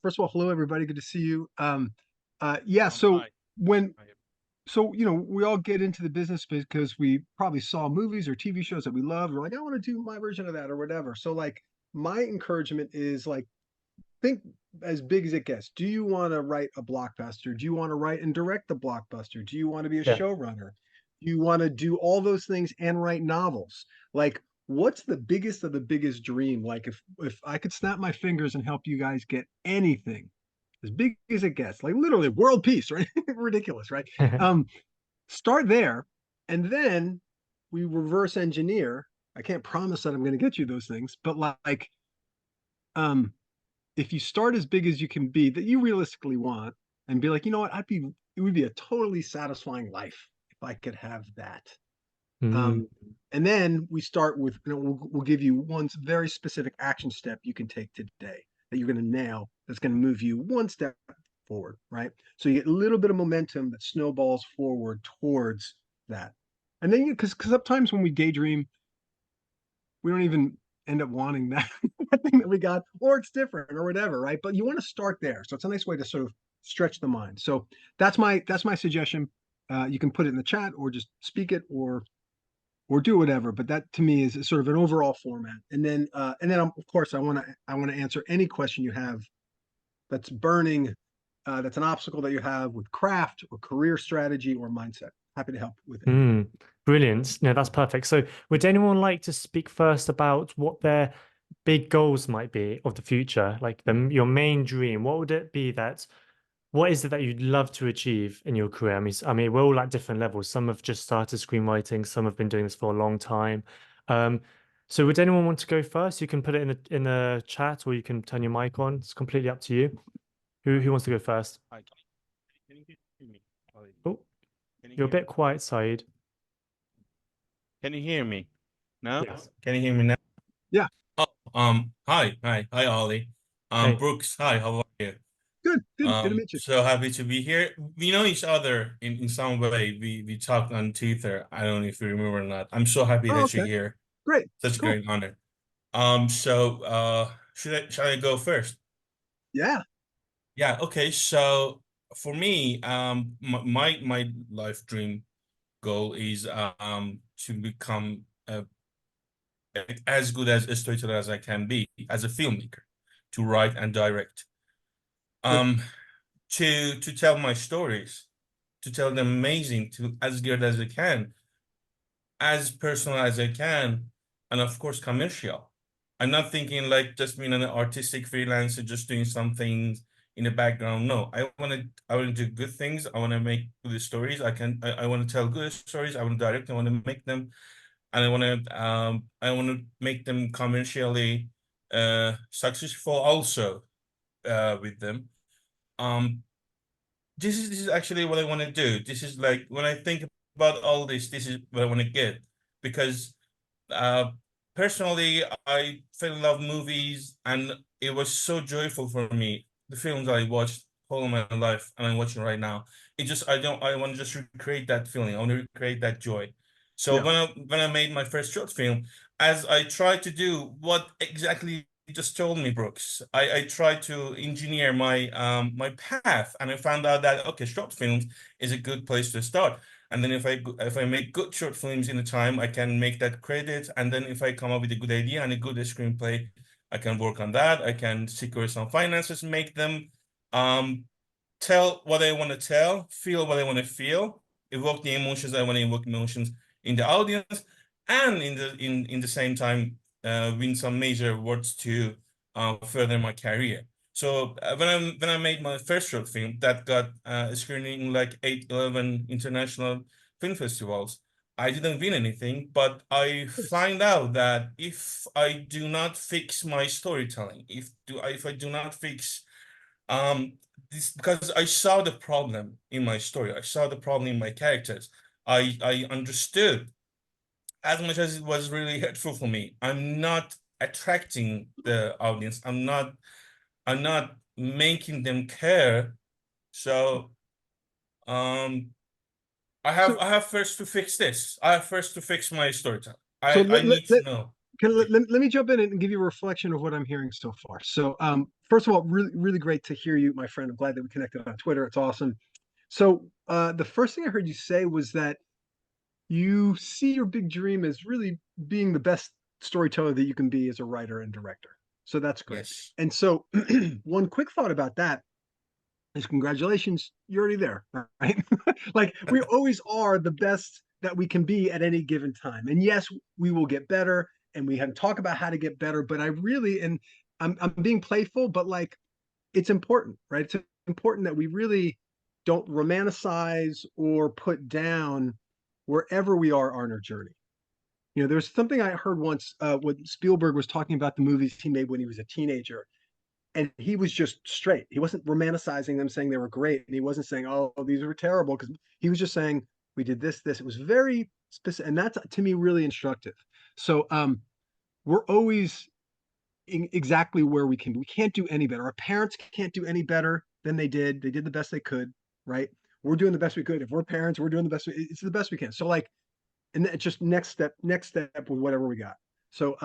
first of all, hello everybody. Good to see you. Yeah. So Hi. when, Hi. so we all get into the business because we probably saw movies or TV shows that we love. We're like, I want to do my version of that or whatever. So like, my encouragement is like, think as big as it gets. Do you want to write a blockbuster? Do you want to write and direct a blockbuster? Do you want to be a Yeah. showrunner? Do you want to do all those things and write novels? Like, what's the biggest of the biggest dream? Like, if I could snap my fingers and help you guys get anything as big as it gets, like literally world peace, right? Ridiculous, right? Um, Start there, and then we reverse engineer. I can't promise that I'm going to get you those things, but like, um, if you start as big as you can be that you realistically want and be like, you know what, it would be a totally satisfying life if I could have that. Mm. Um, and then we start with, we'll give you one very specific action step you can take today that you're going to nail that's going to move you one step forward, right? So you get a little bit of momentum that snowballs forward towards that. And then because sometimes when we daydream, we don't even end up wanting that, that thing that we got, or it's different or whatever, right? But you want to start there. So it's a nice way to sort of stretch the mind. So that's my suggestion. You can put it in the chat or just speak it or do whatever. But that to me is sort of an overall format. And then of course I want to answer any question you have that's burning, that's an obstacle that you have with craft or career strategy or mindset. Happy to help with any of that. Mm. Brilliant. No, that's perfect. So, would anyone like to speak first about what their big goals might be of the future? Like your main dream, what would it be what is it that you'd love to achieve in your career? I mean, we're all at different levels. Some have just started screenwriting, some have been doing this for a long time. Um, so would anyone want to go first? You can put it in the chat or you can turn your mic on. It's completely up to you. Who wants to go first? Hi. Can you hear me? Oh, Can you you're a hear me? bit quiet, Saeed. Can you hear me? No? Yes. Can you hear me now? Yeah, Oh, hi, Ollie. Hey. Brooks, hi, how are you? good to meet you. So happy to be here. We know each other in some way. We talked on Twitter. I don't know if you remember or not. I'm so happy Oh, that you're okay, here. great, Such a cool. great honor. Should I go first? Yeah. Yeah, okay. So for me, my life dream goal is to become as good as a storyteller as I can be as a filmmaker, to write and direct, Good. um, to tell my stories, to tell them amazing, to as good as I can, as personal as I can, and of course commercial. I'm not thinking like just being an artistic freelancer, just doing something in the background. No, I want to do good things. I want to make good stories. I want to tell good stories. I want to direct. I want to make them, and I want to make them commercially successful also with them. Um, this is actually what I want to do. This is like when I think about all this is what I want to get because uh, personally, I fell in love with movies, and it was so joyful for me. The films I watched all my life, and I'm watching right now. It just I don't I want to just recreate that feeling. I want to recreate that joy. So Yeah. when I made my first short film, as I tried to do what exactly you just told me, Brooks, I tried to engineer my path, and I found out that okay, short films is a good place to start. And then if I make good short films in a time, I can make that credit. And then if I come up with a good idea and a good screenplay, I can work on that. I can secure some finances, make them um tell what I want to tell, feel what I want to feel, evoke the emotions I want to evoke emotions in the audience, and in the same time win some major awards to further my career. So when I made my first short film that got a screening in like 8, 11 international film festivals, I didn't win anything, but I Nice. find out that if I do not fix my storytelling, if I do not fix um this, because I saw the problem in my story, I saw the problem in my characters, I understood as much as it was really hurtful for me. I'm not attracting the audience. I'm not making them care. So um I have So I have first to fix this. I have first to fix my storytelling. so I need to know. let me jump in and give you a reflection of what I'm hearing so far. So, first of all, really great to hear you, my friend. I'm glad that we connected on Twitter. It's awesome. So, the first thing I heard you say was that you see your big dream as really being the best storyteller that you can be as a writer and director. So that's great. Yes. And so, one quick thought about that is congratulations, you're already there, right? Like we always are the best that we can be at any given time. And yes, we will get better and we have talk about how to get better, but I really, and I'm being playful, but like it's important, right? It's important that we really don't romanticize or put down wherever we are on our journey. You know, there's something I heard once when Spielberg was talking about the movies he made when he was a teenager, and he was just straight. He wasn't romanticizing them, saying they were great, and he wasn't saying, "Oh, these were terrible," because he was just saying, "We did this, this." It was very specific, and that's to me really instructive. So, we're always exactly where we can. We can't do any better. Our parents can't do any better than they did. They did the best they could, right? We're doing the best we could. If we're parents, we're doing the best. It's the best we can. So, like, and it's just next step with whatever we got. So,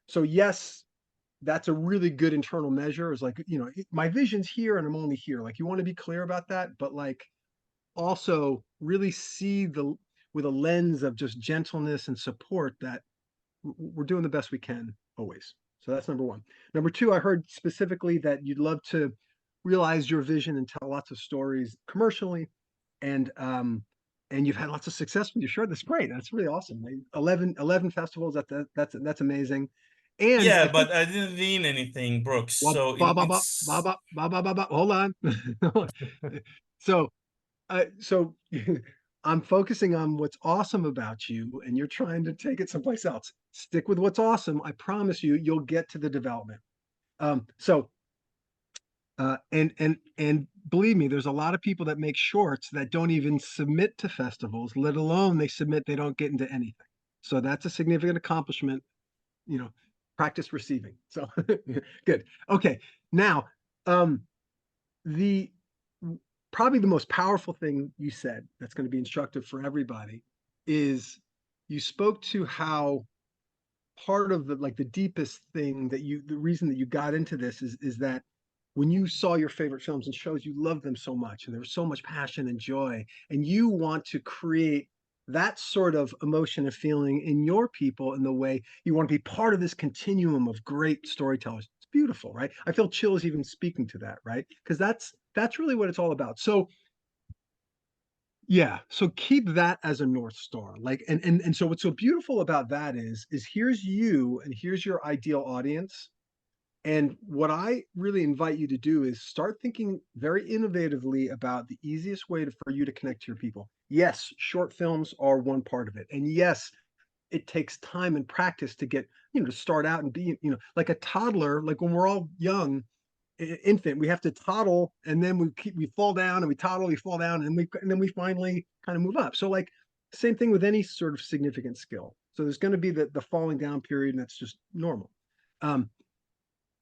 so yes, that's a really good internal measure. Is like, you know, my vision's here and I'm only here. Like, you want to be clear about that, but like also really see the with a lens of just gentleness and support that we're doing the best we can always. So that's number one. Number two, I heard specifically that you'd love to realize your vision and tell lots of stories commercially, and you've had lots of success with your show. That's great. That's really awesome. 11 festivals. That's amazing. And I Yeah, think but I didn't mean anything, Brooks. well, So it's hold on. So so I'm focusing on what's awesome about you, and you're trying to take it someplace else. Stick with what's awesome. I promise you, you'll get to the development. So and believe me, there's a lot of people that make shorts that don't even submit to festivals, let alone they submit, they don't get into anything. So that's a significant accomplishment, you know, practice receiving. So good. Okay. Now, um, the probably the most powerful thing you said that's going to be instructive for everybody is you spoke to how part of the deepest thing that you the reason that you got into this is that when you saw your favorite films and shows, you loved them so much and there was so much passion and joy, and you want to create that sort of emotion and feeling in your people in the way you want to be part of this continuum of great storytellers. It's beautiful, right? I feel chills even speaking to that, right? Because that's really what it's all about. So yeah, so keep that as a North Star. Like and so what's so beautiful about that is here's you and here's your ideal audience. And what I really invite you to do is start thinking very innovatively about the easiest way for you to connect to your people. Yes, short films are one part of it. And yes, it takes time and practice to get, to start out and be, like a toddler, like when we're all young, infant, we have to toddle and then we fall down and we toddle, we fall down and then we finally kind of move up. So like same thing with any sort of significant skill. So there's going to be the falling down period, and that's just normal. Um,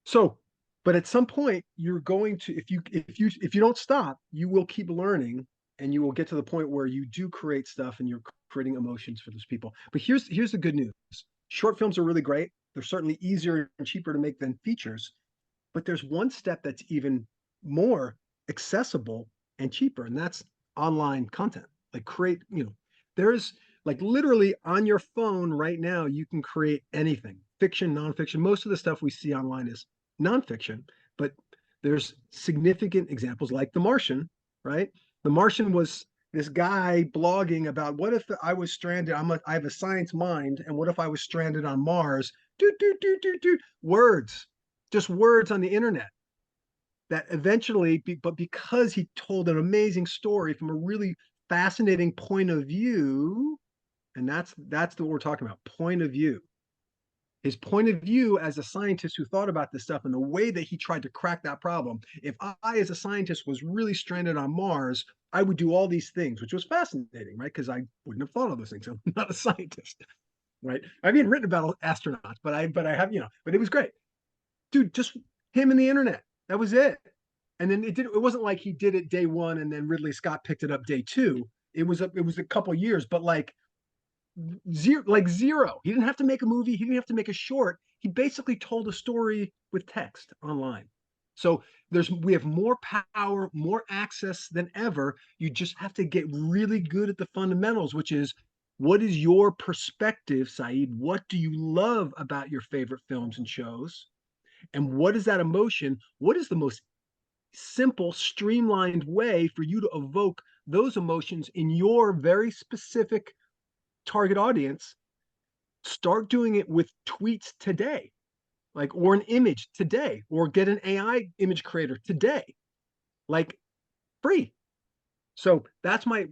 so, but at some point you're going to, if you don't stop, you will keep learning and you will get to the point where you do create stuff and you're creating emotions for those people. But here's the good news. Short films are really great. They're certainly easier and cheaper to make than features, but there's one step that's even more accessible and cheaper, and that's online content. Like create, there's like literally on your phone right now, you can create anything, fiction, nonfiction. Most of the stuff we see online is nonfiction, but there's significant examples like The Martian, right? The Martian was this guy blogging about what if I was stranded. I have a science mind, and what if I was stranded on Mars? Words, just words on the internet that eventually, but because he told an amazing story from a really fascinating point of view, and that's what we're talking about, point of view. His point of view as a scientist who thought about this stuff and the way that he tried to crack that problem. If I, as a scientist, was really stranded on Mars, I would do all these things, which was fascinating, right? Because I wouldn't have thought of those things. I'm not a scientist, right? I've even written about astronauts, but I have, but it was great. Dude, just him and the internet. That was it. And then it wasn't like he did it day one and then Ridley Scott picked it up day two. It was a couple years, but like zero. He didn't have to make a movie. He didn't have to make a short. He basically told a story with text online. So we have more power, more access than ever. You just have to get really good at the fundamentals, which is what is your perspective, Saeed? What do you love about your favorite films and shows? And what is that emotion? What is the most simple, streamlined way for you to evoke those emotions in your very specific target audience? Start doing it with tweets today, like, or an image today, or get an AI image creator today, like, free. So that's the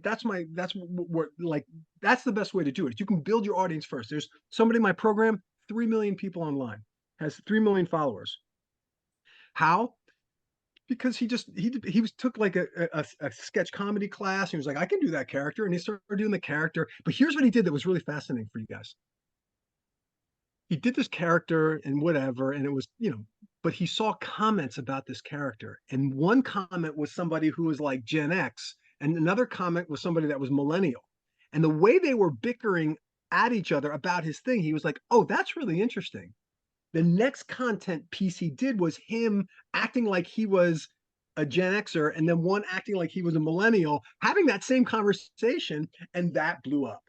best way to do it. You can build your audience first. There's somebody in my program, 3 million people online, has 3 million followers. How? Because he was took like a sketch comedy class. He was like, I can do that character, and he started doing the character. But here's what he did that was really fascinating for you guys. He did this character and whatever, and it was, but he saw comments about this character. And one comment was somebody who was like Gen X, and another comment was somebody that was millennial. And the way they were bickering at each other about his thing, he was like, oh, that's really interesting. The next content piece he did was him acting like he was a Gen Xer, and then one acting like he was a millennial, having that same conversation, and that blew up.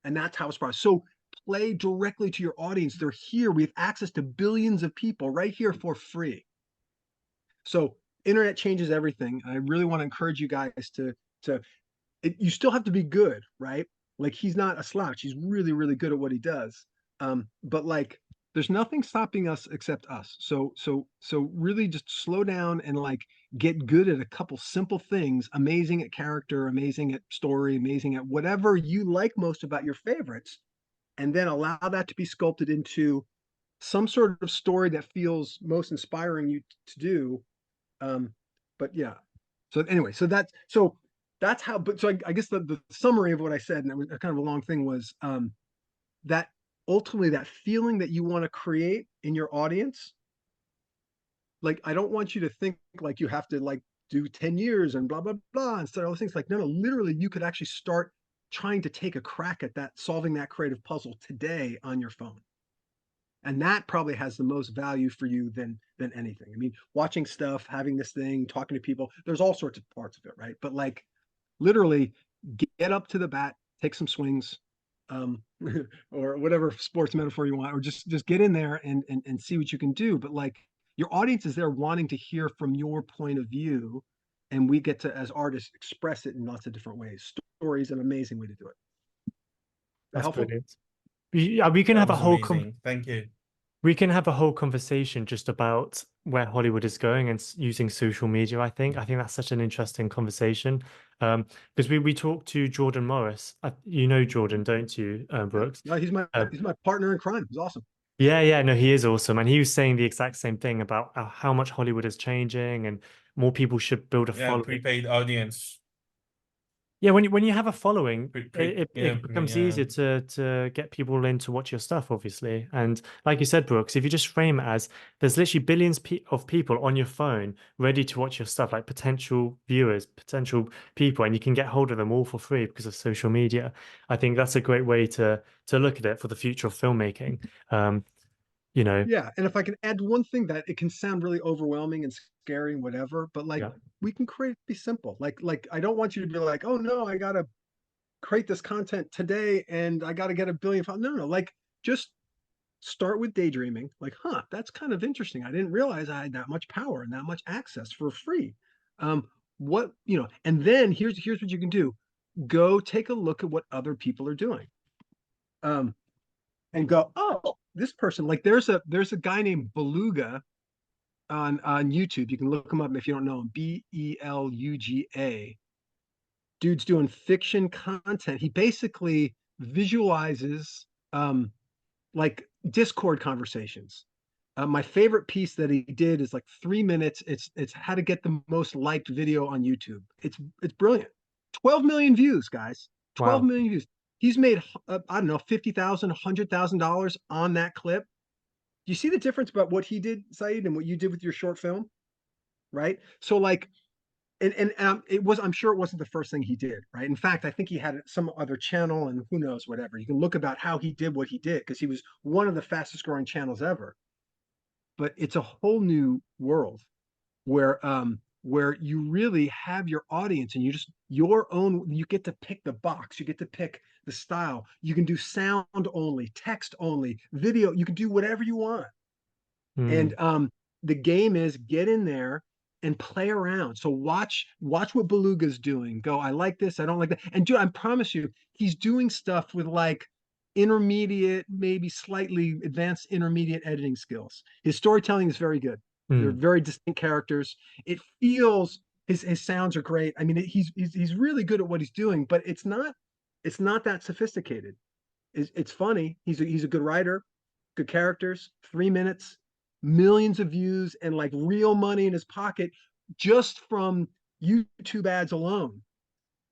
And that's how it's brought. So play directly to your audience. They're here. We have access to billions of people right here for free. So internet changes everything. I really want to encourage you guys to you still have to be good, right? Like, he's not a slouch. He's really, really good at what he does. But like, there's nothing stopping us except us. So really just slow down and like get good at a couple simple things, amazing at character, amazing at story, amazing at whatever you like most about your favorites, and then allow that to be sculpted into some sort of story that feels most inspiring you to do. But yeah. So anyway, that's how. But so I guess the summary of what I said, and it was kind of a long thing, was that ultimately that feeling that you want to create in your audience. Like, I don't want you to think like you have to like do 10 years and blah blah blah and start all those things. Like, no, literally, you could actually start trying to take a crack at that, solving that creative puzzle today on your phone. And that probably has the most value for you than anything. I mean, watching stuff, having this thing, talking to people, there's all sorts of parts of it, right? But like, literally, get up to the bat, take some swings, um, or whatever sports metaphor you want, or just get in there and see what you can do. But like, your audience is there wanting to hear from your point of view, and we get to, as artists, express it in lots of different ways. Story is an amazing way to do it. That That's helpful? brilliant. We can That have a was whole amazing. Thank you. we can have a whole conversation just about where Hollywood is going and using social media. I think that's such an interesting conversation. Because we talked to Jordan Morris. You know Jordan, don't you, Yeah. Brooks? No, Uh, he's my partner in crime. He's awesome. yeah, no, he is awesome, and he was saying the exact same thing about how much Hollywood is changing and more people should build a Yeah, following. prepaid audience. Yeah, when you have a following, Yeah, it becomes yeah. easier to get people in to watch your stuff, obviously. And like you said, Brooks, if you just frame it as there's literally billions of people on your phone ready to watch your stuff, like potential viewers, potential people, and you can get hold of them all for free because of social media. I think that's a great way to look at it for the future of filmmaking. Um, you know, Yeah, and if I can add one thing, that it can sound really overwhelming and scary and whatever, but like, yeah, we can create it be simple. Like, I don't want you to be like, oh no, I gotta create this content today and I gotta get a billion followers. No, no, like, just start with daydreaming. Like, huh, that's kind of interesting. I didn't realize I had that much power and that much access for free. What, and then here's what you can do. Go take a look at what other people are doing. Um, and go, oh, this person, like, there's a guy named Beluga on YouTube. You can look him up if you don't know him. Beluga. Dude's doing fiction content. He basically visualizes like Discord conversations. My favorite piece that he did is like 3 minutes. It's how to get the most liked video on YouTube. It's brilliant. 12 million views, guys. 12 wow. million views. He's made I don't know, $50,000, $100,000 on that clip. Do you see the difference about what he did, Saeed, and what you did with your short film? Right? So like, I'm sure it wasn't the first thing he did, right? In fact, I think he had some other channel, and who knows, whatever. You can look about how he did what he did because he was one of the fastest growing channels ever. But it's a whole new world where you really have your audience and you just your own, you get to pick the box, you get to pick the style. You can do sound only, text only, video, you can do whatever you want. And Mm, the game is get in there and play around. So watch what Beluga's doing. Go, I like this, I don't like that. And dude, I promise you, he's doing stuff with like intermediate, maybe slightly advanced intermediate editing skills. His storytelling is very good. They're mm, very distinct characters. It feels his sounds are great. I mean, he's really good at what he's doing, but it's not that sophisticated. It's funny. He's a good writer, good characters, 3 minutes, millions of views, and like real money in his pocket just from YouTube ads alone.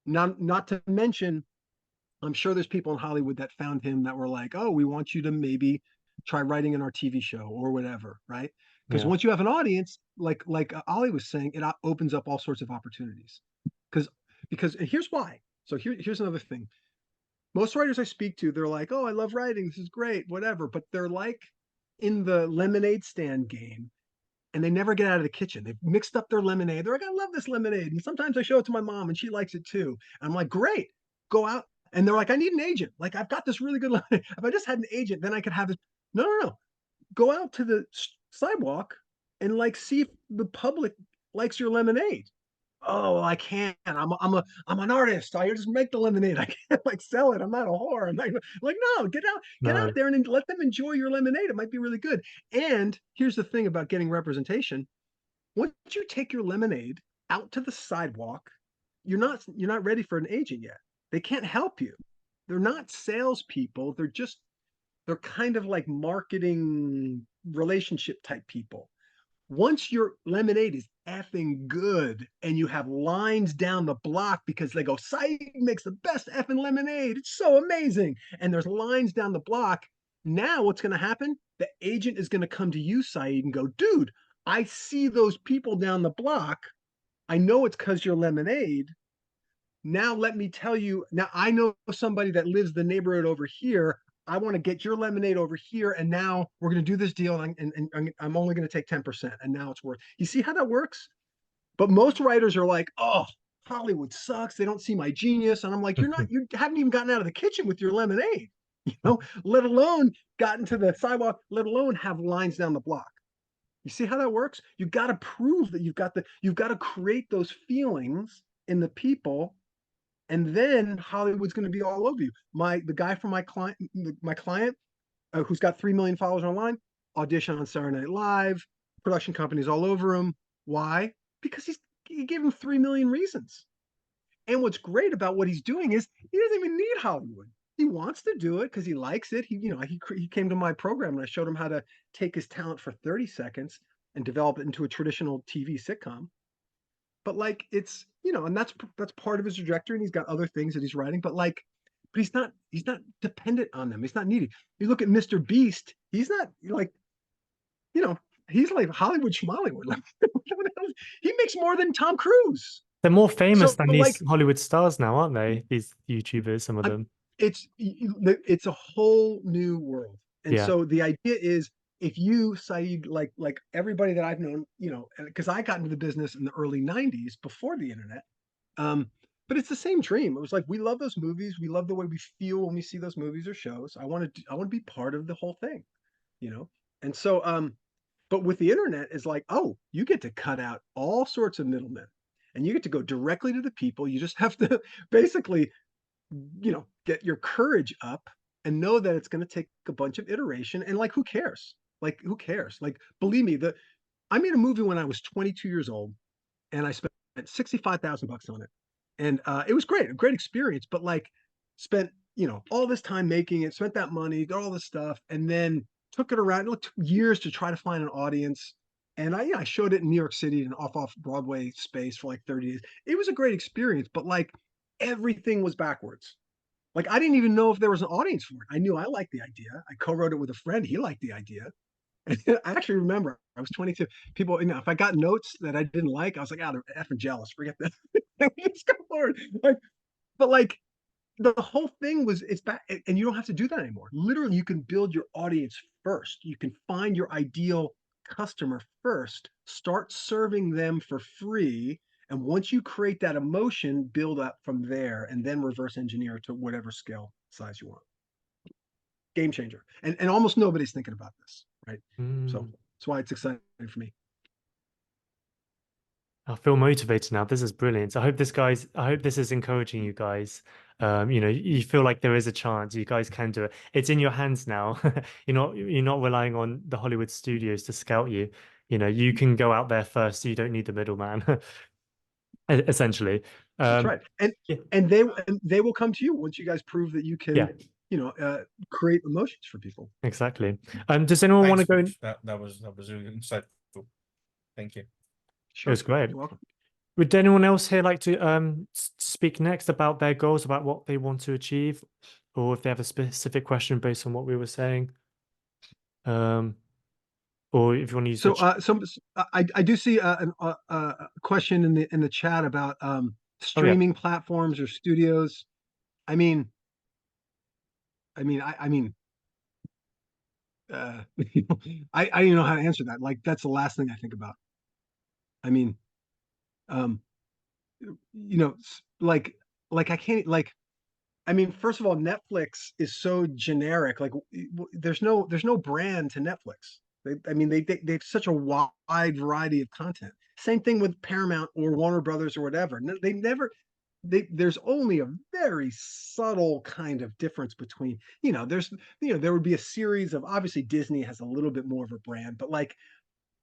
Not to mention, I'm sure there's people in Hollywood that found him that were like, oh, we want you to maybe try writing in our TV show or whatever, right? Because yeah. once you have an audience, like Ollie was saying, it opens up all sorts of opportunities. Because and here's why. So here's another thing. Most writers I speak to, they're like, "Oh, I love writing. This is great, whatever." But they're like in the lemonade stand game, and they never get out of the kitchen. They've mixed up their lemonade. They're like, "I love this lemonade," and sometimes I show it to my mom, and she likes it too. And I'm like, "Great, go out." And they're like, "I need an agent. Like, I've got this really good lemonade. If I just had an agent, then I could have this." No, no, no. Go out to the sidewalk and like see if the public likes your lemonade. Oh, I can't. I'm an artist. I just make the lemonade. I can't like sell it. I'm not a whore. I'm like no, get out No. there and let them enjoy your lemonade. It might be really good. And here's the thing about getting representation. Once you take your lemonade out to the sidewalk, you're not ready for an agent yet. They can't help you. They're not salespeople. They're kind of like marketing relationship type people. Once your lemonade is effing good and you have lines down the block because they go, Saeed makes the best effing lemonade. It's so amazing. And there's lines down the block. Now what's going to happen? The agent is going to come to you, Saeed, and go, dude, I see those people down the block. I know it's because your lemonade. Now let me tell you, now I know somebody that lives the neighborhood over here. I want to get your lemonade over here, and now we're going to do this deal, and I'm only going to take 10%, and now it's worth. You see how that works? But most writers are like, oh, Hollywood sucks. They don't see my genius, and I'm like, you haven't even gotten out of the kitchen with your lemonade, let alone gotten to the sidewalk, let alone have lines down the block. You see how that works? You got to prove that you've got to create those feelings in the people, and then Hollywood's going to be all over you. The guy from my client who's got 3 million followers online, audition on Saturday Night Live, production companies all over him. Why? Because he gave him 3 million reasons. And what's great about what he's doing is he doesn't even need Hollywood. He wants to do it because he likes it. He came to my program and I showed him how to take his talent for 30 seconds and develop it into a traditional TV sitcom. But like and that's part of his trajectory, and he's got other things that he's writing, but he's not dependent on them. He's not needy. You look at Mr. Beast, he's not like, you know, he's like Hollywood Schmollywood. Like, he makes more than Tom Cruise. They're more famous So than like these Hollywood stars now, aren't they? These YouTubers, some of I'm, them. it's a whole new world. And Yeah. so the idea is, if you, Saeed, like everybody that I've known, because I got into the business in the early 90s before the internet. Um, but it's the same dream. It was like we love those movies. We love the way we feel when we see those movies or shows. I want to be part of the whole thing, you know. And so, but with the internet, is like, oh, you get to cut out all sorts of middlemen, and you get to go directly to the people. You just have to basically, get your courage up and know that it's going to take a bunch of iteration. And like, who cares? Like, who cares? Like, believe me, I made a movie when I was 22 years old, and I spent $65,000 on it, and it was great, a great experience. But like, spent all this time making it, spent that money, did all this stuff, and then took it around. It took years to try to find an audience, and I showed it in New York City in an off Broadway space for like 30 days. It was a great experience, but like everything was backwards. Like, I didn't even know if there was an audience for it. I knew I liked the idea. I co-wrote it with a friend. He liked the idea, And I actually remember I was 22. People, if I got notes that I didn't like, I was like, "Ah, they're effing jealous. Forget that." Let's go forward. Like, but like the whole thing was it's back, and you don't have to do that anymore. Literally, you can build your audience first. You can find your ideal customer first, start serving them for free, and once you create that emotion, build up from there, and then reverse engineer to whatever scale size you want. Game changer. And almost nobody's thinking about this, right? So Mm. that's why it's exciting for me. I feel motivated now. This is brilliant. I hope this is encouraging you guys. You feel like there is a chance you guys can do it. It's in your hands now. You're not relying on the Hollywood studios to scout you. You can go out there first. So you don't need the middleman, essentially. That's Um, right. And yeah, and they will come to you once you guys prove that you yeah, can, create emotions for people. exactly. Does anyone want Thanks, to go in? Rich. That was really insightful. Thank you. It was Sure. great. You're welcome. Would anyone else here like to speak next about their goals, about what they want to achieve, or if they have a specific question based on what we were saying? Um, or if you want to use the So, I do see a question in the chat about oh yeah, streaming platforms or studios. I mean, I mean, uh, I don't know how to answer that. Like, that's the last thing I think about. I mean, um, like I can't like. I mean, first of all, Netflix is so generic. Like, there's no brand to Netflix. I mean, they have such a wide variety of content. Same thing with Paramount or Warner Brothers or whatever. No, they never. There's only a very subtle kind of difference between. There would be a series of, obviously Disney has a little bit more of a brand, but like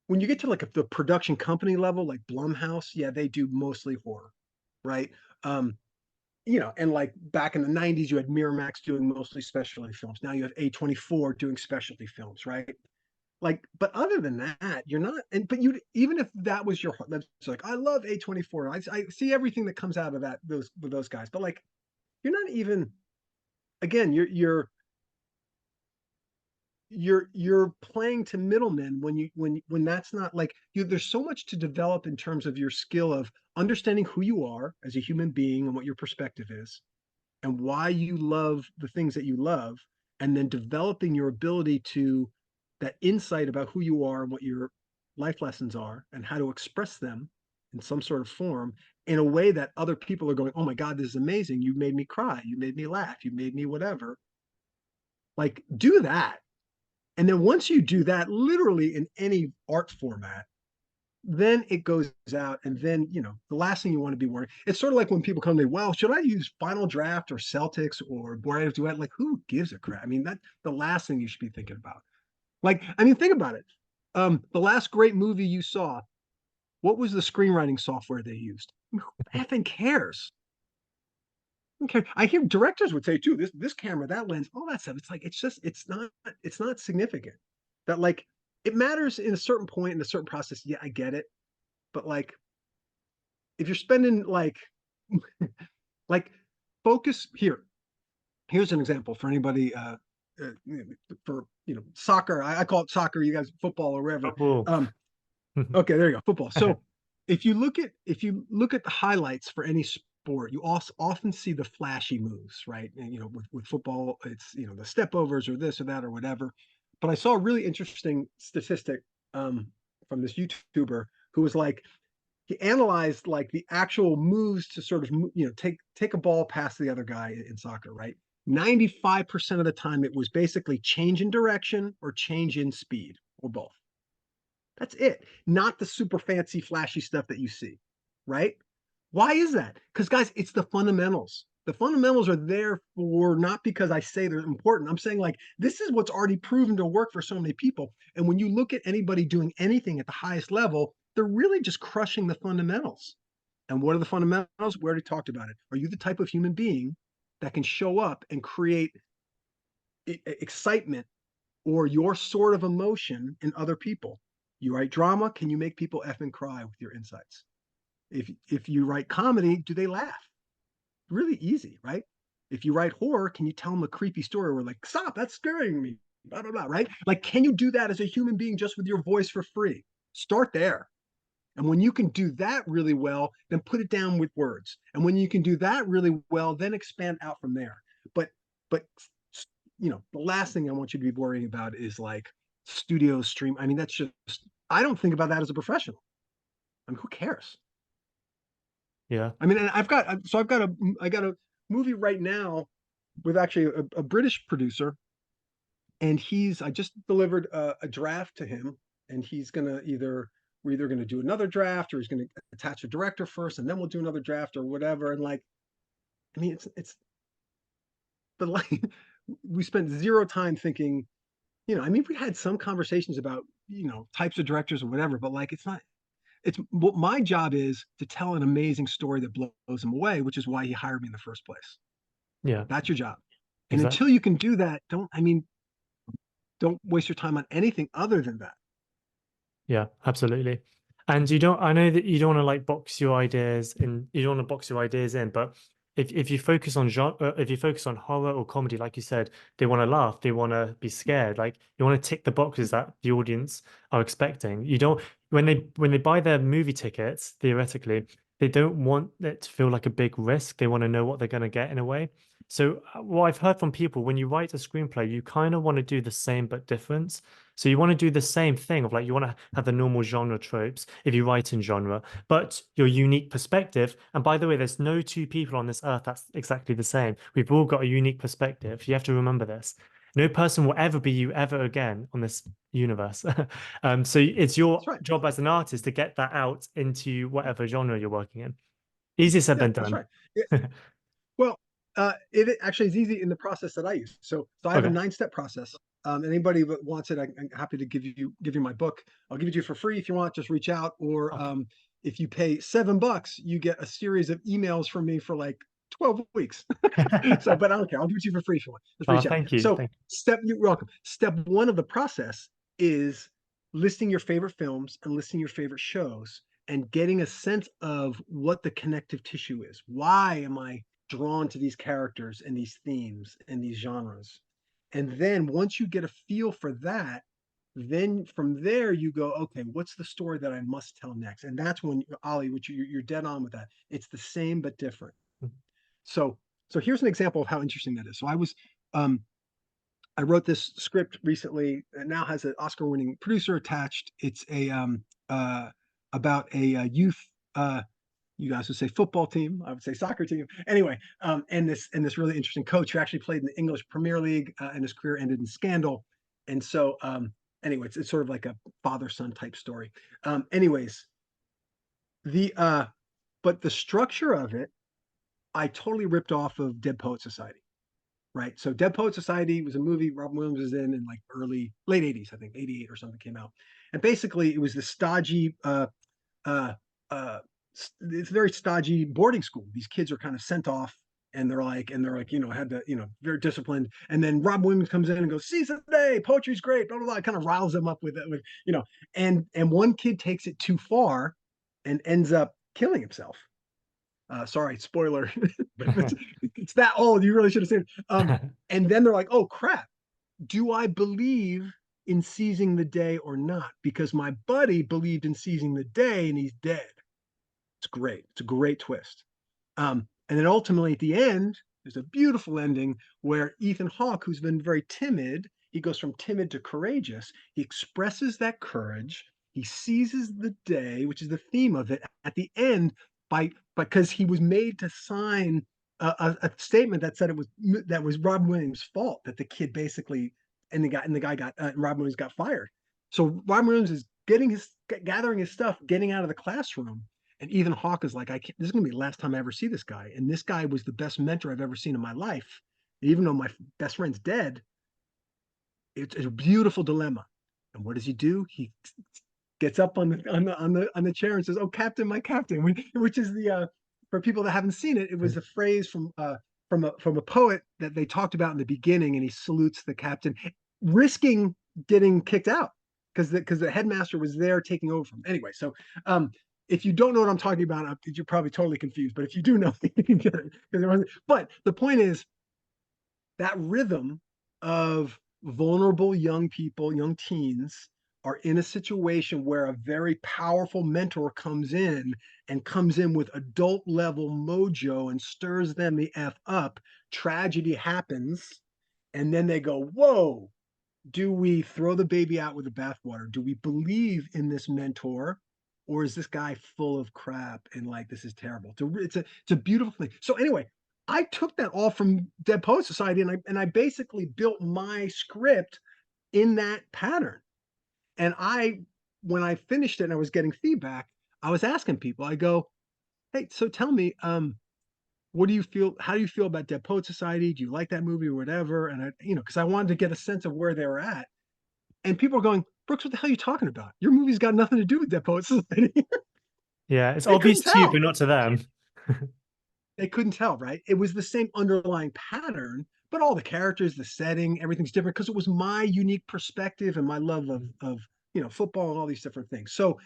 when you get to like the production company level, like Blumhouse, yeah, they do mostly horror, right? Um, and like back in the 90s, you had Miramax doing mostly specialty films. Now you have A24 doing specialty films, right? Like, but other than that, you're not, but even if that was your heart, that's like, I love A24. I see everything that comes out of that, those guys, but like, you're not even, again, you're playing to middlemen when that's not like there's so much to develop in terms of your skill of understanding who you are as a human being and what your perspective is and why you love the things that you love, and then developing your ability to that insight about who you are and what your life lessons are and how to express them in some sort of form in a way that other people are going, oh my God, this is amazing. You made me cry. You made me laugh. You made me whatever. Like, do that. And then once you do that, literally in any art format, then it goes out, and then the last thing you want to be worrying. It's sort of like when people come to me, well, should I use Final Draft or Celtics or Boreas Duet? Like, who gives a crap? I mean, that's the last thing you should be thinking about. Like, I mean, think about it. The last great movie you saw, what was the screenwriting software they used? Who effing cares? Okay, I hear directors would say too, this camera, that lens, all that stuff. It's like it's not significant. That like it matters in a certain point in a certain process. Yeah, I get it, but like if you're spending like focus here. Here's an example for anybody uh for soccer. I call it soccer. You guys football or whatever. football. Okay, there you go, football. So if you look at the highlights for any sport, you also often see the flashy moves, right? And with football, it's the step overs or this or that or whatever. But I saw a really interesting statistic um, from this YouTuber who was like, he analyzed like the actual moves to sort of take a ball past the other guy in soccer, right? 95% of the time it was basically change in direction or change in speed or both. That's it. Not the super fancy flashy stuff that you see, right? Why is that? Because guys, it's the fundamentals. The fundamentals are there for not because I say they're important. I'm saying like this is what's already proven to work for so many people. And when you look at anybody doing anything at the highest level, they're really just crushing the fundamentals. And what are the fundamentals? We already talked about it. Are you the type of human being that can show up and create excitement or your sort of emotion in other people? You write drama, can you make people effing cry with your insights? If you write comedy, do they laugh? Really easy, right? If you write horror, can you tell them a creepy story where like, stop, that's scaring me? blah, blah, blah, right? Like, can you do that as a human being just with your voice for free? Start there. And when you can do that really well, then put it down with words. And when you can do that really well, then expand out from there. But the last thing I want you to be worrying about is like studio stream. I mean, that's just, I don't think about that as a professional. I mean, who cares? Yeah. I mean, and I got a movie right now with actually a British producer, and I just delivered a draft to him, and we're either gonna do another draft, or he's gonna attach a director first, and then we'll do another draft or whatever. And like, I mean, it's but like we spent zero time thinking, I mean, we had some conversations about, types of directors or whatever, but like, it's not, it's what my job is to tell an amazing story that blows him away, which is why he hired me in the first place. Yeah. That's your job. And until Exactly. you can do that, don't waste your time on anything other than that. Yeah, absolutely. And I know that you don't want to like box your ideas in, you don't want to box your ideas in, but if you focus on genre, if you focus on horror or comedy, like you said, they want to laugh, they want to be scared, like you want to tick the boxes that the audience are expecting. You don't, when they buy their movie tickets, theoretically, they don't want it to feel like a big risk. They want to know what they're going to get in a way. So what I've heard from people, when you write a screenplay, you kind of want to do the same but different. So you want to do the same thing of like you want to have the normal genre tropes if you write in genre, but your unique perspective. And by the way, there's no two people on this earth that's exactly the same. We've all got a unique perspective. You have to remember this. No person will ever be you ever again on this universe. So it's your That's right. job as an artist to get that out into whatever genre you're working in. Easier said Yeah, than that's done. right. Yeah, well, it actually is easy in the process that I use. So I have a Okay. 9-step process. Anybody that wants it, I'm happy to give you my book. I'll give it to you for free if you want. Just reach out, or Okay. if you pay $7, you get a series of emails from me for like 12 weeks. So, but I don't care. I'll give it to you for free if you want. Just Oh, reach out. thank you. So, Thank you're welcome. Step one of the process is listing your favorite films and listing your favorite shows, and getting a sense of what the connective tissue is. Why am I drawn to these characters and these themes and these genres? And then once you get a feel for that, then from there you go, okay, what's the story that I must tell next? And that's when, Ollie, which you're dead on with that. It's the same but different. you. So so here's an example of how interesting that is. So um I wrote this script recently that now has an Oscar-winning producer attached. It's a about a youth, you guys would say football team, I would say soccer team. Anyway, and this really interesting coach who actually played in the English Premier League, and his career ended in scandal. And so, anyway, it's sort of like a father-son type story. Anyways, the but the structure of it, I totally ripped off of Dead Poet Society. Right. So Dead Poet Society was a movie Robin Williams was in like late 80s, I think 88 or something came out. And basically it was this stodgy, uh, uh, it's a very stodgy boarding school. These kids are kind of sent off, and they're like, had to, very disciplined. And then Rob Williams comes in and goes, seize the day, poetry's great, blah, blah, blah. Kind of riles them up with it, and one kid takes it too far and ends up killing himself. Sorry, spoiler, but it's that old. You really should have seen it. And then they're like, "Oh crap! Do I believe in seizing the day or not?" Because my buddy believed in seizing the day, and he's dead. It's great. It's a great twist. And then ultimately, at the end, there's a beautiful ending where Ethan Hawke, who's been very timid, he goes from timid to courageous. He expresses that courage. He seizes the day, which is the theme of it, at the end because he was made to sign a statement that said that was Rob Williams' fault, that the kid basically, and the guy got Rob Williams got fired. So Rob Williams is gathering his stuff, getting out of the classroom, and Ethan Hawke is like, this is gonna be the last time I ever see this guy. And this guy was the best mentor I've ever seen in my life. Even though my best friend's dead, it's a beautiful dilemma. And what does he do? He gets up on the chair and says, "Oh, Captain, my Captain," which is the for people that haven't seen it, it was a phrase from a poet that they talked about in the beginning, and he salutes the captain, risking getting kicked out because the headmaster was there taking over from him. Anyway, so if you don't know what I'm talking about, you're probably totally confused. But if you do know, you can get it. But the point is that rhythm of vulnerable young people, young teens, are in a situation where a very powerful mentor comes in and comes in with adult level mojo and stirs them the F up. Tragedy happens. And then they go, whoa, do we throw the baby out with the bathwater? Do we believe in this mentor? Or is this guy full of crap and like this is terrible? It's a beautiful thing. So anyway, I took that all from Dead Poet Society and I basically built my script in that pattern. And when I finished it and I was getting feedback, I was asking people, I go, hey, so tell me, what do you feel? How do you feel about Dead Poet Society? Do you like that movie or whatever? And because I wanted to get a sense of where they were at. And people are going, Brooks, what the hell are you talking about? Your movie's got nothing to do with Dead Poet Society. Yeah, it's They obvious couldn't to you, tell. but not to them. They couldn't tell, right? It was the same underlying pattern, but all the characters, the setting, everything's different because it was my unique perspective and my love of football and all these different things. So,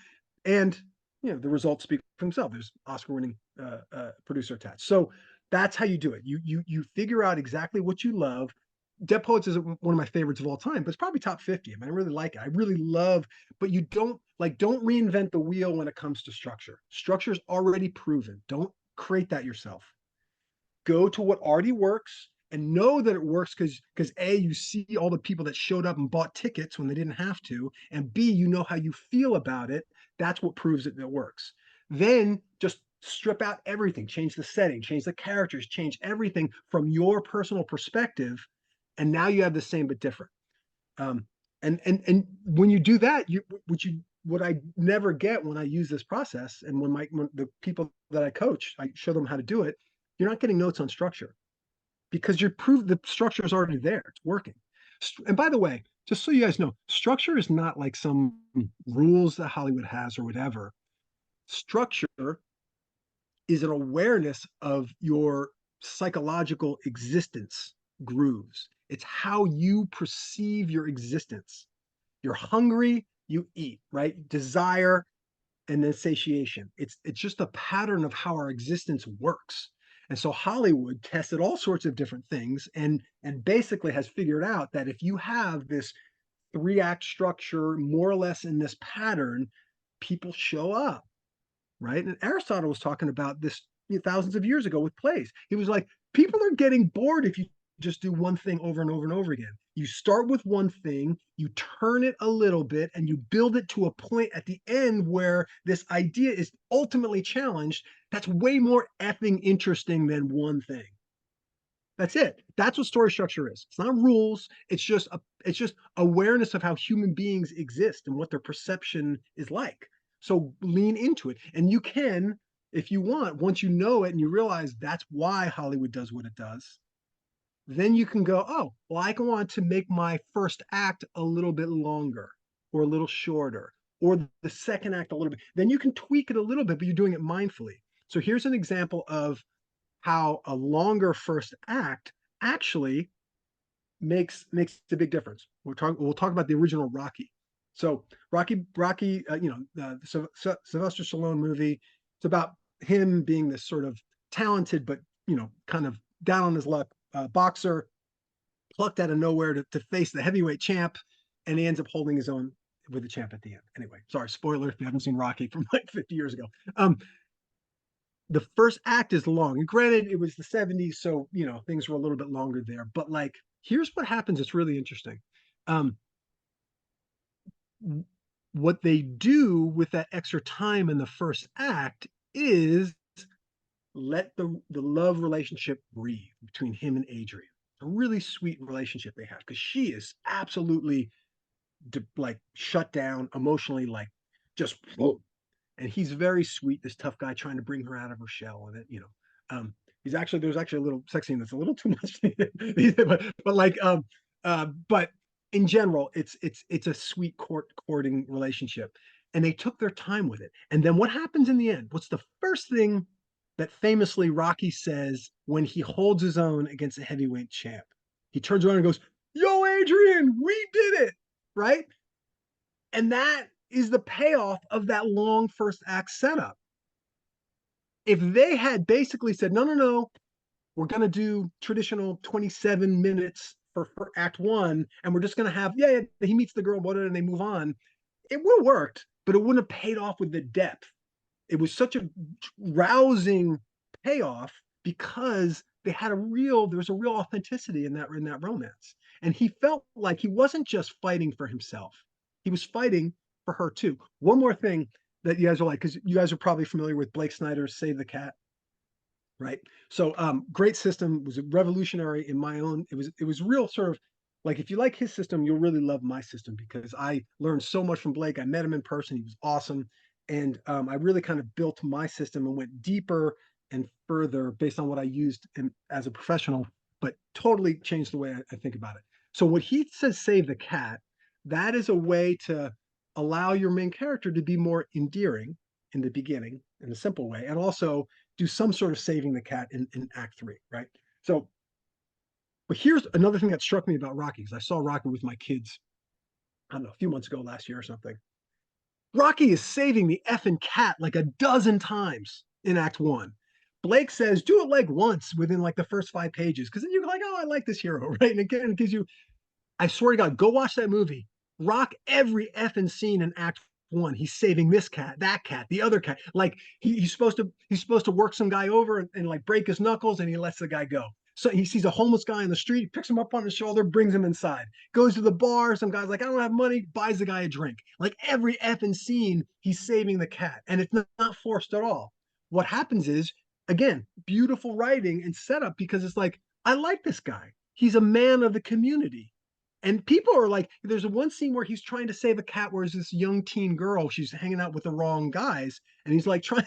and the results speak for themselves. There's Oscar-winning producer attached. So that's how you do it. You figure out exactly what you love. Dead Poets is one of my favorites of all time, but it's probably top 50. I mean, I really like it. I really love, but you don't reinvent the wheel when it comes to structure. Structure is already proven. Don't create that yourself. Go to what already works and know that it works because A, you see all the people that showed up and bought tickets when they didn't have to, and B, you know how you feel about it. That's what proves it works. Then just strip out everything, change the setting, change the characters, change everything from your personal perspective, and now you have the same but different. And when you do that, what I never get when I use this process, and when the people that I coach, I show them how to do it. You're not getting notes on structure because you're proved the structure is already there. It's working. And by the way, just so you guys know, structure is not like some rules that Hollywood has or whatever. Structure is an awareness of your psychological existence grooves. It's how you perceive your existence. You're hungry, you eat, right? Desire and then satiation. It's just a pattern of how our existence works. And so Hollywood tested all sorts of different things and basically has figured out that if you have this 3-act structure more or less in this pattern, people show up, right? And Aristotle was talking about this thousands of years ago with plays. He was like, people are getting bored if you just do one thing over and over and over again. You start with one thing, you turn it a little bit, and you build it to a point at the end where this idea is ultimately challenged. That's way more effing interesting than one thing. That's it. That's what story structure is. It's not rules. It's just awareness of how human beings exist and what their perception is like. So lean into it. And you can, if you want, once you know it and you realize that's why Hollywood does what it does, then you can go, oh, well, I want to make my first act a little bit longer or a little shorter, or the second act a little bit. Then you can tweak it a little bit, but you're doing it mindfully. So here's an example of how a longer first act actually makes a big difference. We'll talk about the original Rocky. So Rocky, Sylvester Stallone movie. It's about him being this sort of talented but kind of down on his luck boxer, plucked out of nowhere to face the heavyweight champ, and he ends up holding his own with the champ at the end. Anyway, sorry, spoiler if you haven't seen Rocky from like 50 years ago. The first act is long. And granted, it was the 70s, so things were a little bit longer there. But like, here's what happens. It's really interesting. Um, what they do with that extra time in the first act is let the love relationship breathe between him and Adrian. A really sweet relationship they have because she is absolutely like shut down emotionally, like just whoa. And he's very sweet, this tough guy trying to bring her out of her shell. And there's actually a little sex scene that's a little too much, but like, but in general, it's a sweet courting relationship, and they took their time with it. And then what happens in the end? What's the first thing that famously Rocky says when he holds his own against a heavyweight champ? He turns around and goes, "Yo, Adrian, we did it!" Right? And that is the payoff of that long first act setup. If they had basically said, no, we're going to do traditional 27 minutes for Act One, and we're just gonna have yeah, he meets the girl, and they move on. It would have worked, but it wouldn't have paid off with the depth. It was such a rousing payoff because there was a real authenticity in that romance, and he felt like he wasn't just fighting for himself; he was fighting for her too. One more thing that you guys are like, because you guys are probably familiar with Blake Snyder's Save the Cat, right? So great system, was revolutionary in my own. It was real sort of like, if you like his system, you'll really love my system, because I learned so much from Blake. I met him in person. He was awesome. And I really kind of built my system and went deeper and further based on what I used as a professional, but totally changed the way I think about it. So what he says, save the cat, that is a way to allow your main character to be more endearing in the beginning in a simple way, and also do some sort of saving the cat in Act Three, right? So, but here's another thing that struck me about Rocky, because I saw Rocky with my kids, I don't know, a few months ago, last year or something. Rocky is saving the effing cat like a dozen times in Act One. Blake says, do it like once within like the first 5 pages, because then you're like, oh, I like this hero, right? And again, it gives you, I swear to God, go watch that movie. Rock every effing scene in Act One. He's saving this cat, that cat, the other cat. Like he's supposed to work some guy over and like break his knuckles, and he lets the guy go. So he sees a homeless guy in the street, picks him up on his shoulder, brings him inside, goes to the bar. Some guy's like, I don't have money, buys the guy a drink. Like every effing scene, he's saving the cat, and it's not forced at all. What happens is, again, beautiful writing and setup, because it's like, I like this guy. He's a man of the community. And people are like, there's one scene where he's trying to save a cat, where this young teen girl, she's hanging out with the wrong guys, and he's like trying.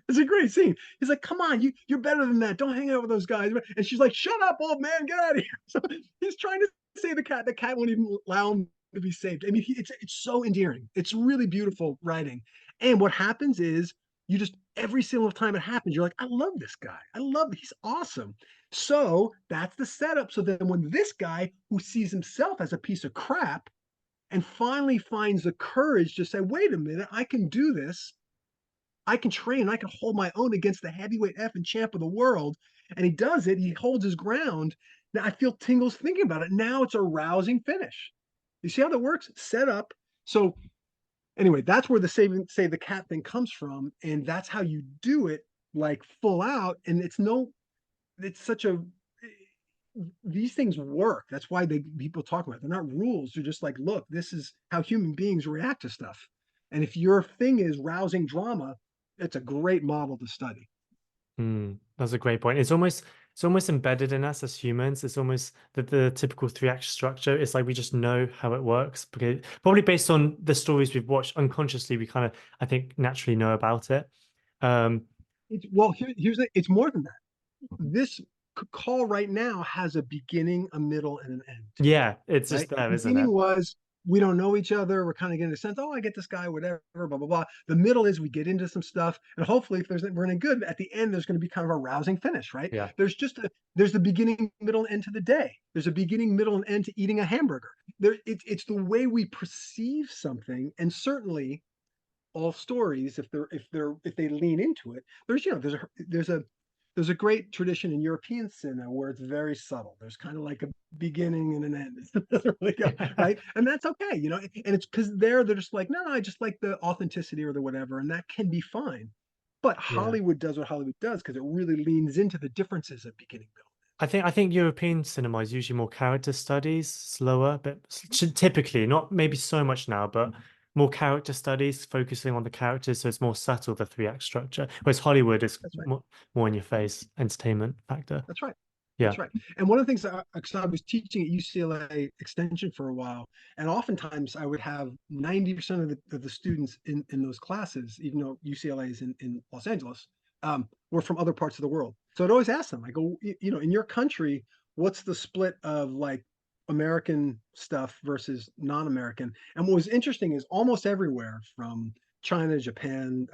It's a great scene. He's like, "Come on, you're better than that. Don't hang out with those guys." And she's like, "Shut up, old man, get out of here." So he's trying to save the cat. The cat won't even allow him to be saved. I mean, it's so endearing. It's really beautiful writing. And what happens is, you just, every single time it happens, you're like, I love this guy. He's awesome. So that's the setup. So then when this guy, who sees himself as a piece of crap, and finally finds the courage to say, wait a minute, I can do this. I can train. I can hold my own against the heavyweight effing champ of the world. And he does it. He holds his ground. Now I feel tingles thinking about it. Now it's a rousing finish. You see how that works? Set up. So anyway, that's where the save the cat thing comes from. And that's how you do it, like full out. And it's such a, these things work. That's why people talk about it. They're not rules. They're just like, look, this is how human beings react to stuff. And if your thing is rousing drama, it's a great model to study. That's a great point. It's almost embedded in us as humans. It's almost the typical three-act structure. It's like we just know how it works, because probably based on the stories we've watched unconsciously, we kind of, I think, naturally know about it. It's more than that. This call right now has a beginning, a middle, and an end to it, Yeah, it's just right? there, The isn't it? beginning was, we don't know each other. We're kind of getting a sense, oh, I get this guy, whatever, blah, blah, blah. The middle is, we get into some stuff. And hopefully, if we're in a good, at the end, there's going to be kind of a rousing finish, right? Yeah. There's the beginning, middle, and end to the day. There's a beginning, middle, and end to eating a hamburger. It's the way we perceive something. And certainly all stories, if they lean into it, there's a great tradition in European cinema where it's very subtle. There's kind of like a beginning and an end. It doesn't really go, right? And that's okay, and it's because they're just like, no, I just like the authenticity or the whatever, and that can be fine. But Yeah. Hollywood does what Hollywood does, because it really leans into the differences of beginning, middle. I think European cinema is usually more character studies, slower, but typically, not maybe so much now, but more character studies, focusing on the characters, so it's more subtle, the three-act structure. Whereas Hollywood is That's right. more in your face entertainment factor. That's right. Yeah. That's right. And one of the things because I was teaching at UCLA Extension for a while, and oftentimes I would have 90% of the students in those classes, even though UCLA is in Los Angeles, were from other parts of the world. So I'd always ask them, I go, in your country, what's the split of like American stuff versus non-American? And what was interesting is, almost everywhere from China, Japan,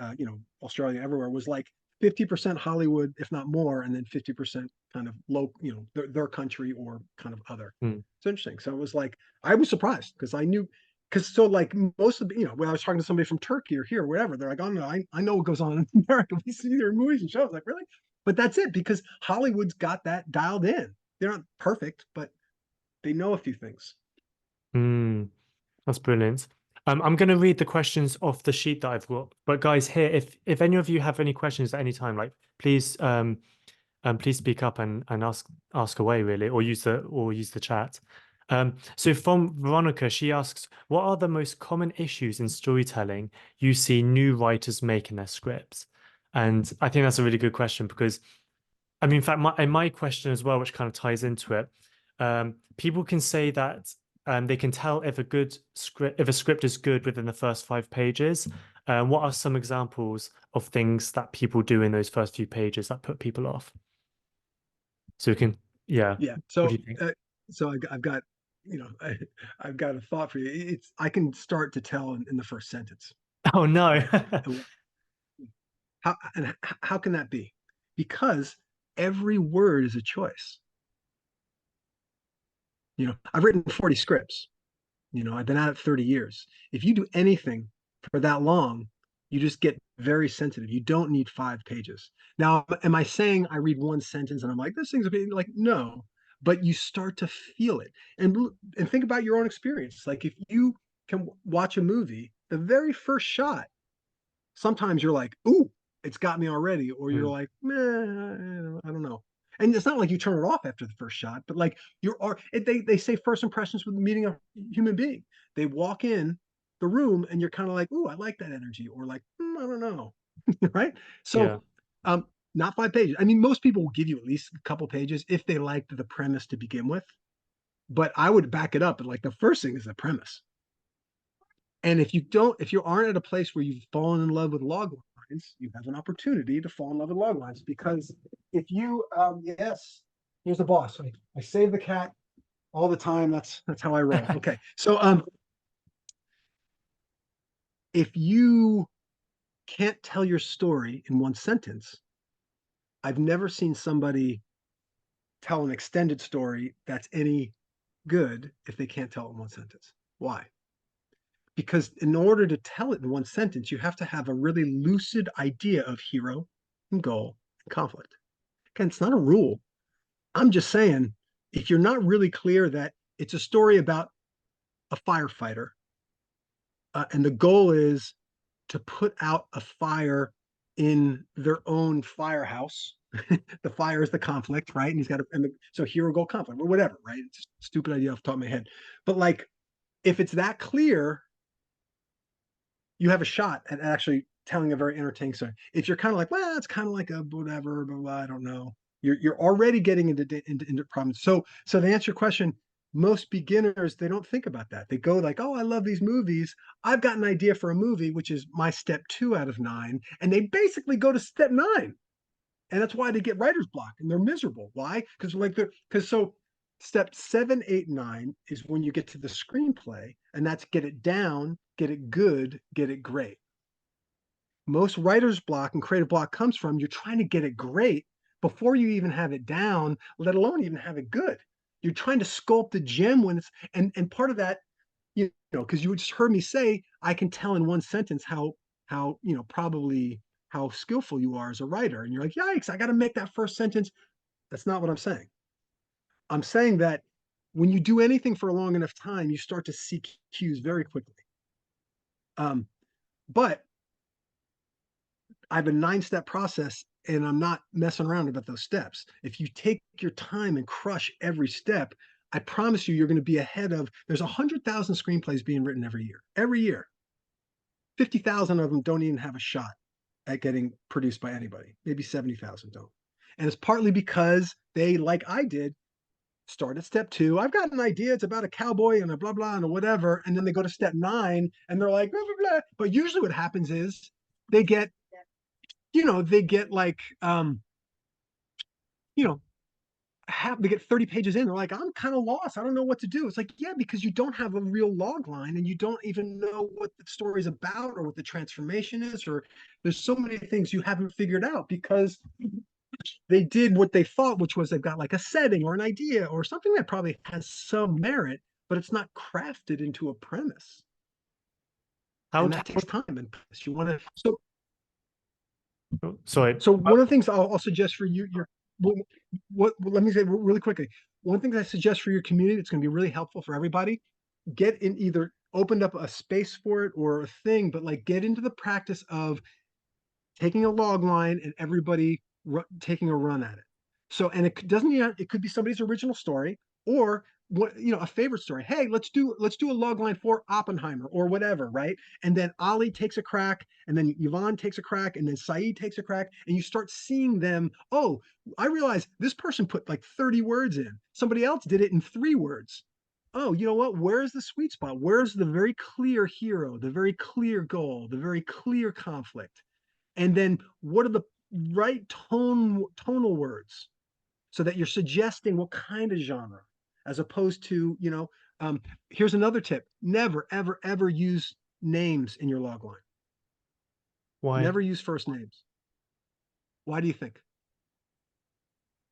Australia, everywhere, was like 50% Hollywood, if not more, and then 50% kind of local, their country or kind of other. It's interesting. So it was like, I was surprised, because I knew, because so like most of when I was talking to somebody from Turkey or here or wherever, they're like, oh no, I know what goes on in America. We see their movies and shows. Like, really? But that's it, because Hollywood's got that dialed in. They're not perfect, but They know a few things. Mm, that's brilliant. I'm going to read the questions off the sheet that I've got. But guys, here, if any of you have any questions at any time, like please please speak up and ask away really, or use the chat. So from Veronica, she asks, what are the most common issues in storytelling you see new writers make in their scripts? And I think that's a really good question because, I mean, in fact, my question as well, which kind of ties into it, people can say that they can tell if a script is good within the first 5 pages. What are some examples of things that people do in those first few pages that put people off? So we can, yeah. Yeah. What So, do you think? I've got, I've got a thought for you. I can start to tell in the first sentence, Oh no. right? How can that be? Because every word is a choice. I've written 40 scripts. I've been at it 30 years. If you do anything for that long, you just get very sensitive. You don't need 5 pages. Now, am I saying I read one sentence and I'm like, this thing's okay? Like, no, but you start to feel it. And think about your own experience. Like if you can watch a movie, the very first shot, sometimes you're like, ooh, it's got me already, or you're Mm, like, meh, I don't know. And it's not like you turn it off after the first shot, but like they say first impressions with meeting a human being. They walk in the room and you're kind of like, ooh, I like that energy, or like, I don't know, right? yeah. So, um, not 5 pages. I mean, most people will give you at least a couple pages if they liked the premise to begin with. But I would back it up, and like the first thing is the premise. And if you aren't at a place where you've fallen in love with log lines, you have an opportunity to fall in love with log lines. Because if you, yes, here's the boss. I save the cat all the time. That's how I roll. Okay, so if you can't tell your story in one sentence, I've never seen somebody tell an extended story that's any good if they can't tell it in one sentence. Why? Because in order to tell it in one sentence, you have to have a really lucid idea of hero and goal and conflict. Again, it's not a rule. I'm just saying, if you're not really clear that it's a story about a firefighter, and the goal is to put out a fire in their own firehouse. The fire is the conflict, right? And he's got so hero goal conflict or whatever, right? It's a stupid idea off the top of my head. But like, if it's that clear, you have a shot at actually telling a very entertaining story. If you're kind of like, well, it's kind of like a whatever, blah, blah, I don't know. You're already getting into problems. So to answer your question, most beginners, they don't think about that. They go like, oh, I love these movies. I've got an idea for a movie, which is my step 2 out of 9, and they basically go to step 9, and that's why they get writer's block and they're miserable. Why? Because so step 7, 8, 9 is when you get to the screenplay, and that's get it down, get it good, get it great. Most writer's block and creative block comes from you're trying to get it great before you even have it down, let alone even have it good. You're trying to sculpt the gem when it's and part of that, because you just heard me say I can tell in one sentence how probably how skillful you are as a writer, and you're like, yikes, I got to make that first sentence. That's not what I'm saying. I'm saying that when you do anything for a long enough time, you start to see cues very quickly. But I have a 9 step process, and I'm not messing around about those steps. If you take your time and crush every step, I promise you're going to be ahead of. There's 100,000 screenplays being written every year. Every year, 50,000 of them don't even have a shot at getting produced by anybody. Maybe 70,000 don't. And it's partly because they, like I did, start at step 2. I've got an idea. It's about a cowboy and a blah, blah, and a whatever. And then they go to step 9 and they're like, blah, blah, blah. But usually what happens is they get, they get like, you know, they get 30 pages in. They're like, I'm kind of lost. I don't know what to do. It's like, yeah, because you don't have a real log line and you don't even know what the story is about or what the transformation is, or there's so many things you haven't figured out because they did what they thought, which was they've got like a setting or an idea or something that probably has some merit, but it's not crafted into a premise. How, And that takes time. And you want to, sorry. so one of the things I'll suggest for you, what, let me say really quickly. One thing that I suggest for your community that's going to be really helpful for everybody, get in either opened up a space for it or a thing, but like get into the practice of taking a log line and everybody taking a run at it. So, and it doesn't, it could be somebody's original story or what, a favorite story. Hey, let's do a log line for Oppenheimer or whatever, right? And then Ali takes a crack, and then Yvonne takes a crack, and then Saeed takes a crack, and you start seeing them. Oh, I realize this person put like 30 words in. Somebody else did it in 3 words. Oh, you know what? Where's the sweet spot? Where's the very clear hero, the very clear goal, the very clear conflict? And then what are the right tonal words so that you're suggesting what kind of genre, as opposed to, here's another tip: never ever ever use names in your log line. Why? Never use first names. Why do you think?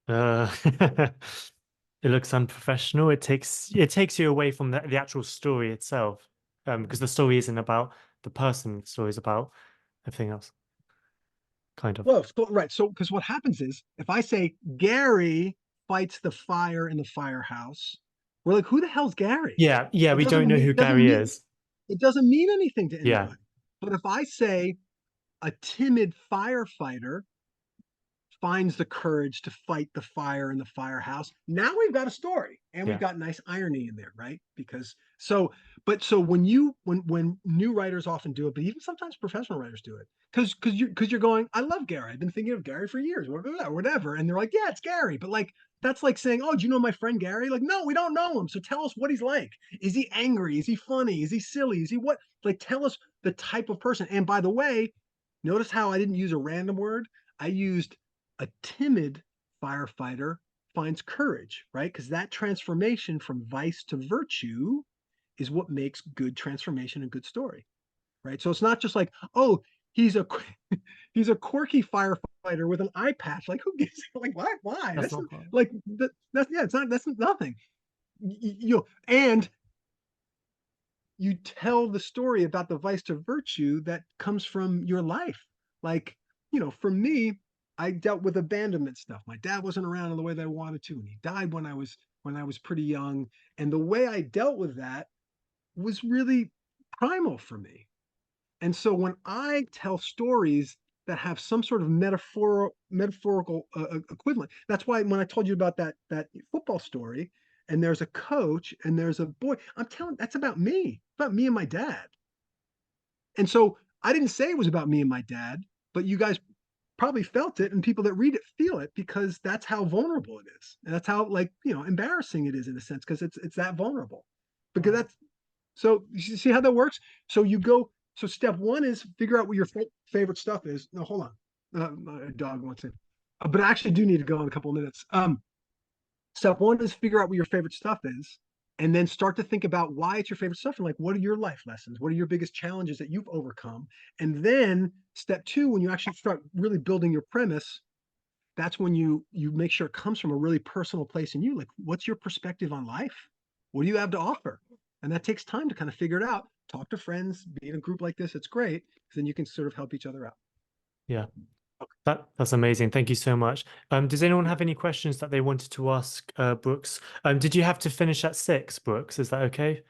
It looks unprofessional. It takes you away from the actual story itself. Because the story isn't about the person, the story is about everything else. Kind of. Well, right. So, because what happens is, if I say Gary fights the fire in the firehouse, we're like, who the hell's Gary? Yeah, yeah, It we don't doesn't know mean who it doesn't Gary mean is. it doesn't mean anything to Yeah, anybody. But if I say a timid firefighter finds the courage to fight the fire in the firehouse. Now we've got a story, and we've yeah. got nice irony in there, right? Because so when new writers often do it, but even sometimes professional writers do it, because you're going, I love Gary. I've been thinking of Gary for years, whatever, and they're like, yeah, it's Gary, but like that's like saying, oh, do you know my friend Gary? Like, no, we don't know him. So tell us what he's like. Is he angry? Is he funny? Is he silly? Is he what? Like, tell us the type of person. And by the way, notice how I didn't use a random word. I used a timid firefighter finds courage, right? Because that transformation from vice to virtue is what makes good transformation and good story, right? So it's not just like, oh, he's a he's a quirky firefighter with an eye patch. Like, who gives like why? Why? That's That's not fun. like that's yeah, it's not that's nothing. And you tell the story about the vice to virtue that comes from your life. Like, for me, I dealt with abandonment stuff. My dad wasn't around in the way that I wanted to, and he died when I was pretty young. And the way I dealt with that was really primal for me. And so when I tell stories that have some sort of metaphorical equivalent, that's why when I told you about that football story, and there's a coach and there's a boy, I'm telling that's about me and my dad. And so I didn't say it was about me and my dad, but you guys probably felt it, and people that read it feel it because that's how vulnerable it is, and that's how like embarrassing it is in a sense because it's that vulnerable. Because Wow. that's so you see how that works. So you go. So step one is figure out what your favorite stuff is. No, hold on. A dog wants it, but I actually do need to go in a couple of minutes. Step one is figure out what your favorite stuff is, and then start to think about why it's your favorite stuff and like what are your life lessons, what are your biggest challenges that you've overcome. And then step two, when you actually start really building your premise, that's when you make sure it comes from a really personal place in you. Like, what's your perspective on life? What do you have to offer? And that takes time to kind of figure it out. Talk to friends, be in a group like this. It's great because then you can sort of help each other out. Yeah. That's amazing. Thank you so much. Does anyone have any questions that they wanted to ask Brooks? Did you have to finish at 6, Brooks? Is that okay?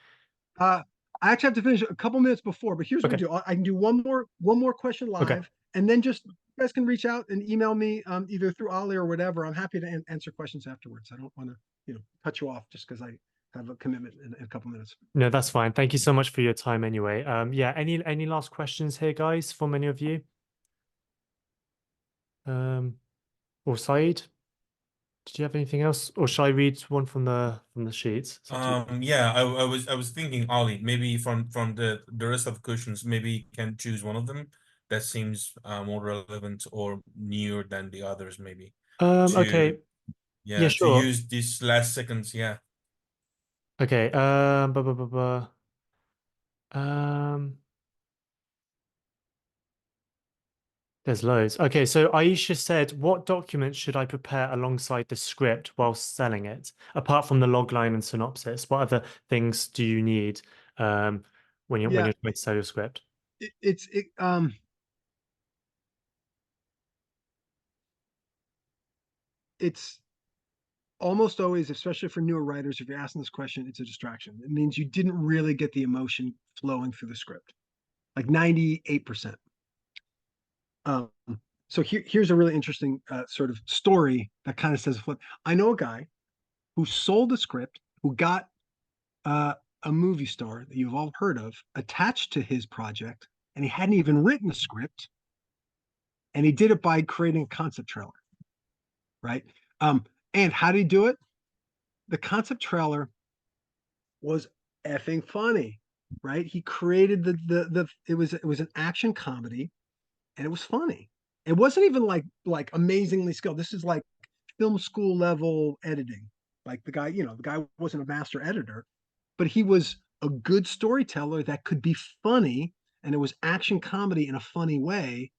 Uh, I actually have to finish a couple minutes before, but here's what we Okay. do. I can do one more question Okay. live, and then just you guys can reach out and email me either through Ollie or whatever. I'm happy to answer questions afterwards. I don't want to cut you off just because I have a commitment in a couple minutes. No, that's fine. Thank you so much for your time anyway. Yeah, any last questions here, guys, from any of you? Or Saeed, did you have anything else? Or shall I read one from the sheets? It's up to you. Yeah, I was thinking, Ollie, maybe from the rest of the questions, maybe you can choose one of them that seems more relevant or newer than the others, maybe to Okay. Yeah, to sure. use these last seconds. Yeah. Okay. Blah, blah, blah, blah. Um, there's loads. Okay, so Aisha said, what documents should I prepare alongside the script while selling it? Apart from the logline and synopsis, what other things do you need when Yeah, you're trying to sell your script? it it's almost always, especially for newer writers, if you're asking this question, it's a distraction. It means you didn't really get the emotion flowing through the script, like 98%. Um, so here's a really interesting sort of story that kind of says, I know a guy who sold a script, who got uh, a movie star that you've all heard of attached to his project, and he hadn't even written a script, and he did it by creating a concept trailer, right? And how did he do it? The concept trailer was effing funny, right? He created the it was an action comedy, and it was funny. It wasn't even like amazingly skilled. This is like film school level editing. Like the guy wasn't a master editor, but he was a good storyteller that could be funny, and it was action comedy in a funny way.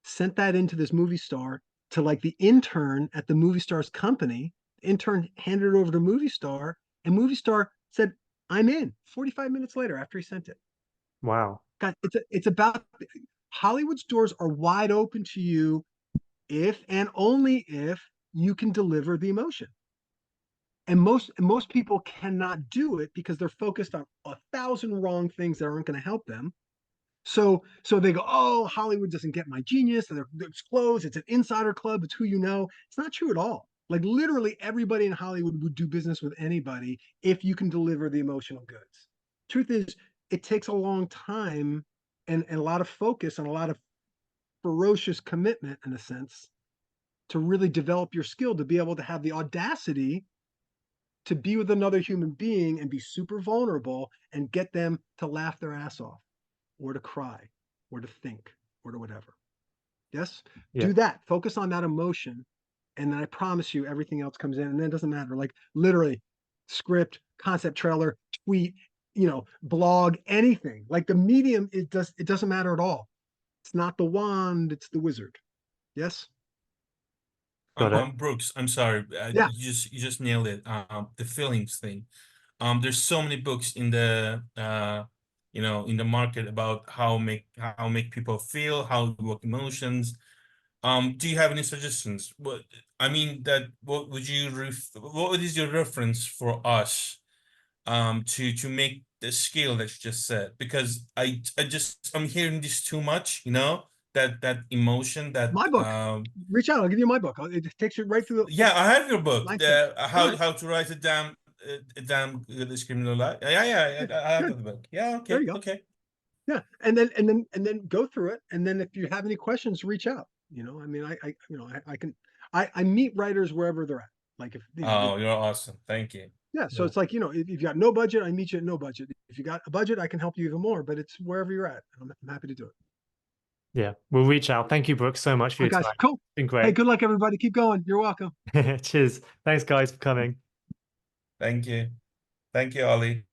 Sent that into this movie star to like the intern at the movie star's company. The intern handed it over to movie star, and movie star said, "I'm in." 45 minutes later, after he sent it. Wow. God, it's about Hollywood's doors are wide open to you if and only if you can deliver the emotion. And most people cannot do it because they're focused on 1,000 wrong things that aren't going to help them. So they go, oh, Hollywood doesn't get my genius. It's closed. It's an insider club. It's who you know. It's not true at all. Like literally everybody in Hollywood would do business with anybody if you can deliver the emotional goods. Truth is, it takes a long time and a lot of focus and a lot of ferocious commitment, in a sense, to really develop your skill to be able to have the audacity to be with another human being and be super vulnerable and get them to laugh their ass off or to cry or to think or to whatever. Yes? Yeah. Do that. Focus on that emotion. And then I promise you everything else comes in. And then it doesn't matter. Like literally script, concept trailer, tweet, blog, anything. Like the medium, it doesn't matter at all. It's not the wand, it's the wizard. Yes? Got it. Brooks, I'm sorry, Yeah. you just nailed it. The feelings thing. There's so many books in the in the market about how make people feel, how to work emotions. Do you have any suggestions? What is your reference for us to make the skill that you just said? Because I'm hearing this too much, that emotion that My book. Reach out. I'll give you my book. It takes you right through the yeah, I have your book, mindset. All right. how to write a damn good criminal life. Yeah, Good. I have Good. the book. Yeah, There okay, you go. okay. Yeah. And then go through it. And then if you have any questions, reach out. I mean, I can I meet writers wherever they're at. Like if Oh, you're awesome. Thank you. yeah, so Yeah. it's like, if you've got no budget, I meet you at no budget. If you got a budget, I can help you even more, but it's wherever you're at. I'm happy to do it. Yeah. We'll reach out. Thank you, Brooks, so much for All your right, guys, time. cool. It's been Hey, great. good luck, everybody. Keep going. You're welcome. Cheers. Thanks, guys, for coming. Thank you. Thank you, Ollie.